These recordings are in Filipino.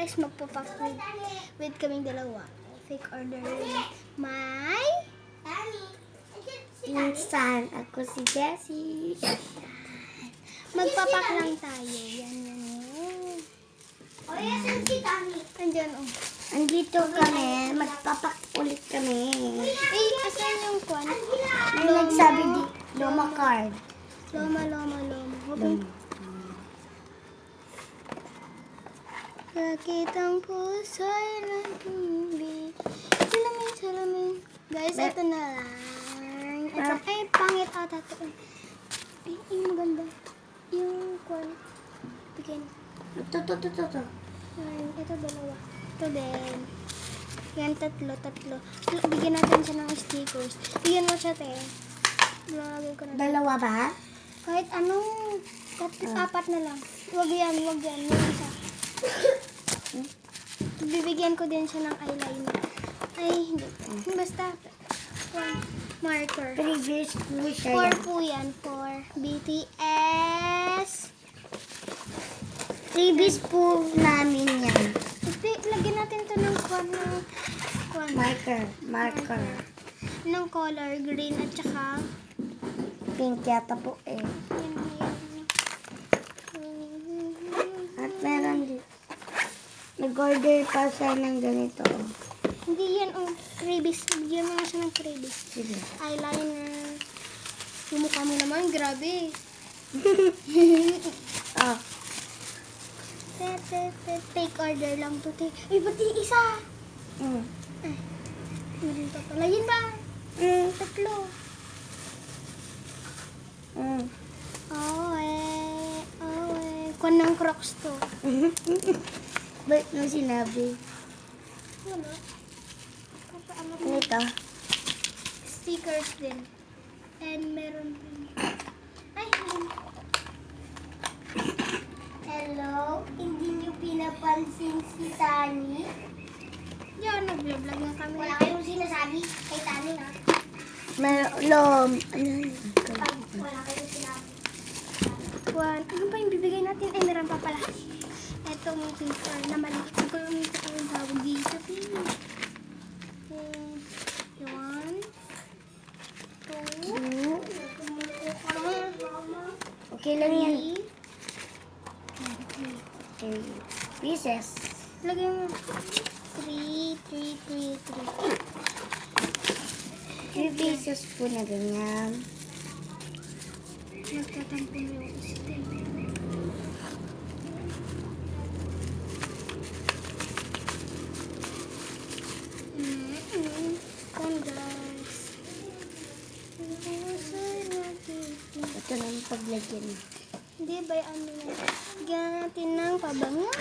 guys, magpapak with kaming dalawa. Fake order with my Pinsan, ako si Jessie. magpapak lang tayo. Yan. O, yasan si Tami? Andyan, oh. Andito kami, magpapak ulit kami. Asan yung kwan? May nagsabi di, Loma card. Loma. Sakit ang puso'y nagtumbi. Salamin. Guys, ito na lang. Ito, ay, pangit ata ito. Ay, maganda. Yung kwan. Bigyan. Ito. Ito, dalawa. Ito din. Yan, tatlo. Bigyan natin siya ng stickers. Bigyan mo siya, te. Lalagay ko na. Dalawa ba? Kahit anong, apat na lang. Wag yan. Yung isa. Bibigyan ko din siya ng eyeliner. Ay, hindi. Basta, marker. Previous po siya. 4 po yan. 4. BTS. Previous po namin yan. Lagyan natin to ng kwan. Marker. Ng color green at saka Pink yata po eh. yan. At meron din. Nag-order pa siya ng ganito. Hindi yan, freebies. Bigyan mo na siya ng freebies. Sige. Eyeliner. Yung mukha mo naman, grabe. Oh. Take order lang to. Ay, pati isa. Ay, meron pa pala. Yun ba? Tatlo. Kwan ng Crocs to. Ba't mo sinabi? Ano? Ano ito? Stickers din. And meron din. Ay, Hello? Hindi niyo pinapansin si Tani? yan, nag-vlog na kami. Wala kayong sinasabi kay Tani ha? Meron. Wala kayong sinabi. Kwan. Ano ba yung bibigay natin? Ay, meron pa pala. Etong paper na maliit. Ito yung tawag dito. One. Two. Okay lang yan. Three. 3 pieces. Lagay mo. 3. 3 pieces po na ganyan. Nagtatampo yung stem. Come guys. Ito na yung paglagyan. Hindi ba ano yan? Bigyan natin ng pabangan.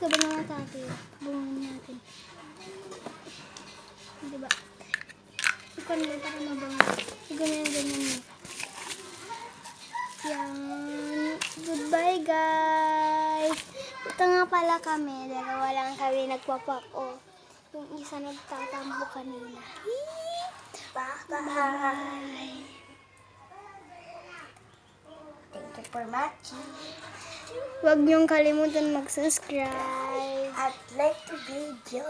Kabangan natin. Bungan natin. Hindi ba? Ikaw naman para mabangan. Ganyan mo. Yan. Goodbye guys. Ito nga pala kami. Dalawa lang kami nagpapak. Yung isa nagtatambo kanina. Bye. Thank you for watching. Huwag niyong kalimutan mag-subscribe. At like the video.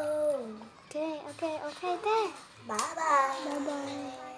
Okay, te. Bye-bye. Bye-bye.